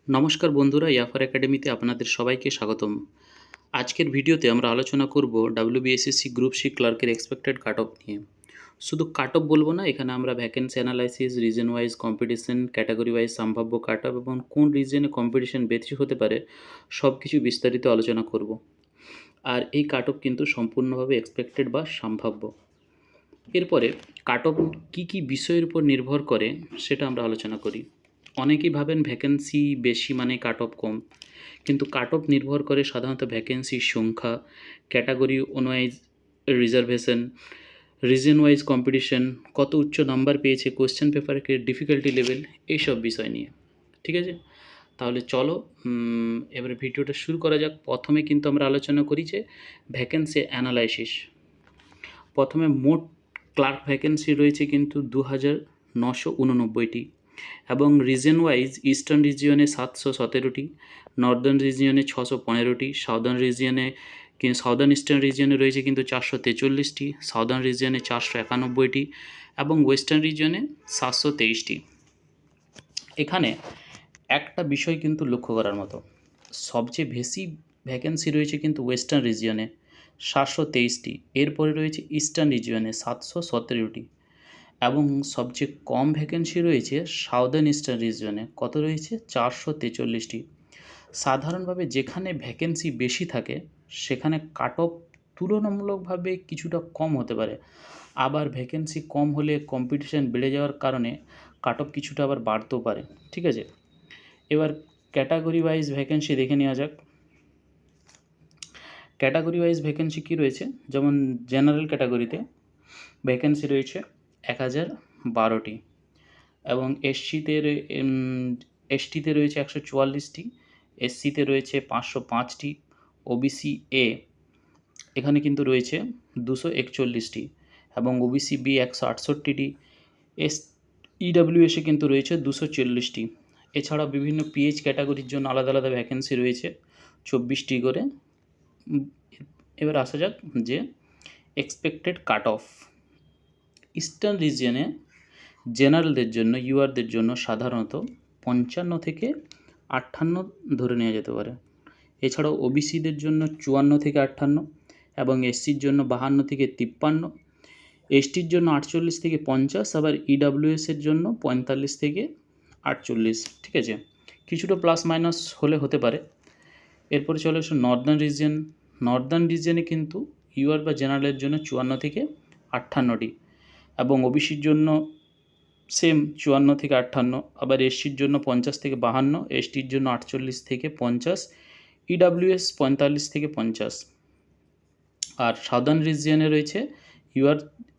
নমস্কার বন্ধুরা, ইয়াফার একাডেমিতে আপনাদের সবাইকে স্বাগতম। আজকের ভিডিওতে আমরা আলোচনা করব ডাব্লিউবিএসএসসি গ্রুপ সি ক্লার্কের এক্সপেক্টেড কাট অফ নিয়ে। শুধু কাট অফ বলবো না, এখানে আমরা vacancy analysis, region wise competition, category wise সম্ভাব্য কাট অফ এবং কোন রিজনে কম্পিটিশন বেশি হতে পারে সব কিছু বিস্তারিত আলোচনা করব। আর এই কাট অফ কিন্তু সম্পূর্ণভাবে এক্সপেক্টেড বা সম্ভাব্য। এরপরে কাট অফ কী কী বিষয়ের উপর নির্ভর করে সেটা আমরা আলোচনা করি। অনেকেই ভাবেন ভ্যাকেন্সি বেশি মানে কাট অফ কম, কিন্তু কাট অফ নির্ভর করে সাধারণত ভ্যাকেন্সির সংখ্যা, ক্যাটাগরি অনুযায়ী রিজার্ভেশন, রিজন ওয়াইজ কম্পিটিশন, কত উচ্চ নাম্বার পেয়েছে, কোয়েশ্চেন পেপারের ডিফিকাল্টি লেভেল, এইসব বিষয় নিয়ে। ঠিক আছে, তাহলে চলো এবারে ভিডিওটা শুরু করা যাক। প্রথমে কিন্তু আমরা আলোচনা করি যে ভ্যাকেন্সি অ্যানালাইসিস। প্রথমে মোট ক্লার্ক ভ্যাকেন্সি রয়েছে কিন্তু 2989টি, এবং রিজন ওয়াইজ ইস্টার্ন রিজিয়নে 717টি, নর্দার্ন রিজিয়নে 615টি, সাউদার্ন ইস্টার্ন রিজিয়নে রয়েছে কিন্তু 443টি, সাউদার্ন রিজিয়নে 491টি এবং ওয়েস্টার্ন রিজিয়নে 723টি। এখানে একটা বিষয় কিন্তু লক্ষ্য করার মতো, সবচেয়ে বেশি ভ্যাকেন্সি রয়েছে কিন্তু ওয়েস্টার্ন রিজিয়নে 723টি, এরপরে রয়েছে ইস্টার্ন রিজিয়নে 717টি, এবং সবচেয়ে কম ভ্যাকেন্সি রয়েছে সাউদার্ন ইস্টার্ন রিজিয়নে, কত রয়েছে 443টি। সাধারণভাবে যেখানে ভ্যাকেন্সি বেশি থাকে সেখানে কাট অফ তুলনামূলকভাবে কিছুটা কম হতে পারে, আবার ভ্যাকেন্সি কম হলে কম্পিটিশান বেড়ে যাওয়ার কারণে কাট অফ কিছুটা আবার বাড়তেও পারে। ঠিক আছে, এবার ক্যাটাগরি ওয়াইজ ভ্যাকেন্সি দেখে নেওয়া যাক। ক্যাটাগরি ওয়াইজ ভ্যাকেন্সি কী রয়েছে, যেমন জেনারেল ক্যাটাগরিতে ভ্যাকেন্সি রয়েছে 1012টি, এবং এসটিতে রয়েছে 144টি, এসসিতে রয়েছে 505টি, ওবিসি এ এখানে কিন্তু রয়েছে 241টি, এবং ওবিসি বি 168টি, ইডাব্লিউএসে কিন্তু রয়েছে 240টি। এছাড়া বিভিন্ন পিএইচ ক্যাটাগরির জন্য আলাদা আলাদা ভ্যাকেন্সি রয়েছে 24টি করে। এবার আসা যাক যে এক্সপেক্টেড কাট অফ। ইস্টার্ন রিজিয়নে জেনারেলদের জন্য, ইউআরদের জন্য সাধারণত 55 থেকে 58 ধরে নেওয়া যেতে পারে। এছাড়াও ওবিসিদের জন্য 54 থেকে 58, এবং এসসির জন্য 52 থেকে 53, এসটির জন্য 48 থেকে 50, আবার ইডাব্লিউএসের জন্য 45 থেকে 48। ঠিক আছে, কিছুটা প্লাস মাইনাস হলে হতে পারে। এরপরে চলে আসুন নর্দার্ন রিজিয়ন। নর্দার্ন রিজিয়নে কিন্তু ইউআর বা জেনারেলের জন্য 54 থেকে 58টি, এবং ওবিসির জন্য সেম 54 থেকে 58, আবার এসসির জন্য 50 থেকে 52, এসটির জন্য 48 থেকে 50, ইডাব্লিউএস 45 থেকে 50। আর সাউদার্ন রিজিয়নে রয়েছে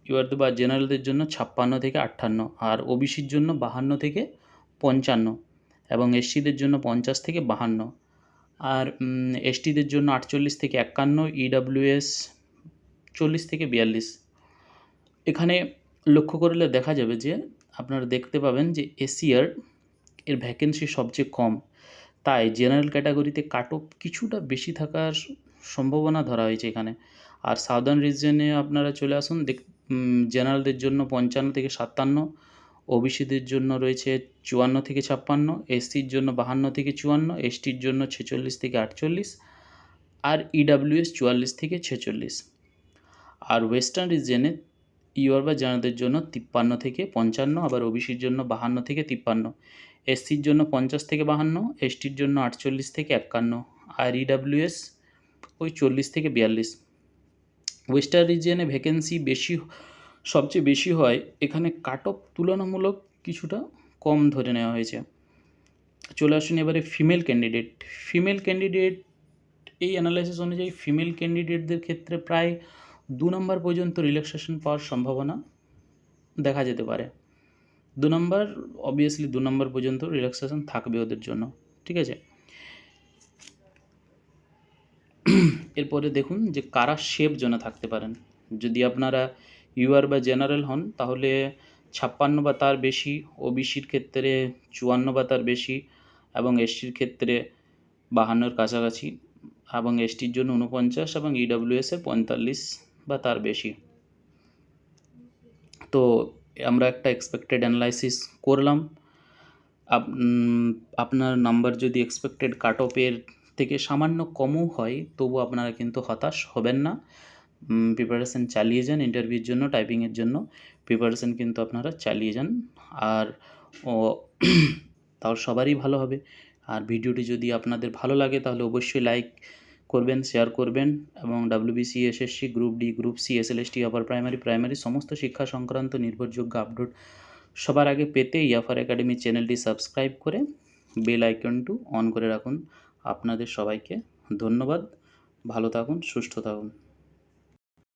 ইউআর বা জেনারেলদের জন্য 56 থেকে 58, আর ওবিসির জন্য 52 থেকে 55, এবং এসসিদের জন্য 50 থেকে 52, আর এসটিদের জন্য 48 থেকে 51, ইডাব্লিউএস 40 থেকে 42। এখানে লক্ষ্য করলে দেখা যাবে যে আপনারা দেখতে পাবেন যে এসিআর এর ভ্যাকেন্সি সবচেয়ে কম, তাই জেনারেল ক্যাটাগরিতে কাট অফ কিছুটা বেশি থাকার সম্ভাবনা ধরা হয়েছে এখানে। আর সাউদার্ন রিজিয়নে আপনারা চলে আসুন, জেনারেলদের জন্য 55 থেকে 57, ওবিসিদের জন্য রয়েছে 54 থেকে 56, এসসির জন্য 52 থেকে 54, এসটির জন্য 46 থেকে 48, আর ইডাব্লিউএস 44 থেকে 46। আর ওয়েস্টার্ন রিজিয়নে ইউআর বা জেনারেলদের জন্য 53 থেকে 55, আবার ওবিসির জন্য 52 থেকে 53, এসসির জন্য 50 থেকে 52, এসটির জন্য 48 থেকে 51, আর ইডাব্লিউএস ওই 40 থেকে 42। ওয়েস্টার্ন রিজিয়নে ভ্যাকেন্সি সবচেয়ে বেশি হয়, এখানে কাট অফ তুলনামূলক কিছুটা কম ধরে নেওয়া হয়েছে। চলে আসুন এবারে ফিমেল ক্যান্ডিডেট। এই অ্যানালাইসিস অনুযায়ী ফিমেল ক্যান্ডিডেটদের ক্ষেত্রে প্রায় 2 নম্বর পর্যন্ত রিল্যাক্সেশন পাওয়ার সম্ভাবনা দেখা যেতে পারে। 2 নম্বর পর্যন্ত রিল্যাক্সেশন থাকবে ওদের জন্য। ঠিক আছে, এরপরে দেখুন যে কারা সেফ জোনে থাকতে পারেন। যদি আপনারা ইউআর বা জেনারেল হন তাহলে 56 বা তার বেশি, ওবিসির ক্ষেত্রে 54 বা তার বেশি, এবং এসটির ক্ষেত্রে 52-এর কাছাকাছি, এবং এসটির জন্য 49, এবং ইডাব্লিউএসের 45 বা তার বেশি। তো আমরা একটা এক্সপেক্টেড অ্যানালাইসিস করলাম। আপনার নাম্বার যদি এক্সপেক্টেড কাট অফের থেকে সামান্য কমও হয় তবু আপনারা কিন্তু হতাশ হবেন না। প্রিপারেশান চালিয়ে যান ইন্টারভিউর জন্য, টাইপিংয়ের জন্য প্রিপারেশান কিন্তু আপনারা চালিয়ে যান। আর তাও সবারই ভালো হবে। আর ভিডিওটি যদি আপনাদের ভালো লাগে তাহলে অবশ্যই লাইক করবেন, শেয়ার করবেন এবং WBC, SSC, group D, group C, SLST, upper primary সমস্ত শিক্ষা সংক্রান্ত নির্ভরযোগ্য আপডেট সবার আগে পেতে ইয়াফার একাডেমি চ্যানেলটি সাবস্ক্রাইব করে বেল আইকনটি অন করে রাখুন। আপনাদের সবাইকে ধন্যবাদ। ভালো থাকুন, সুস্থ থাকুন।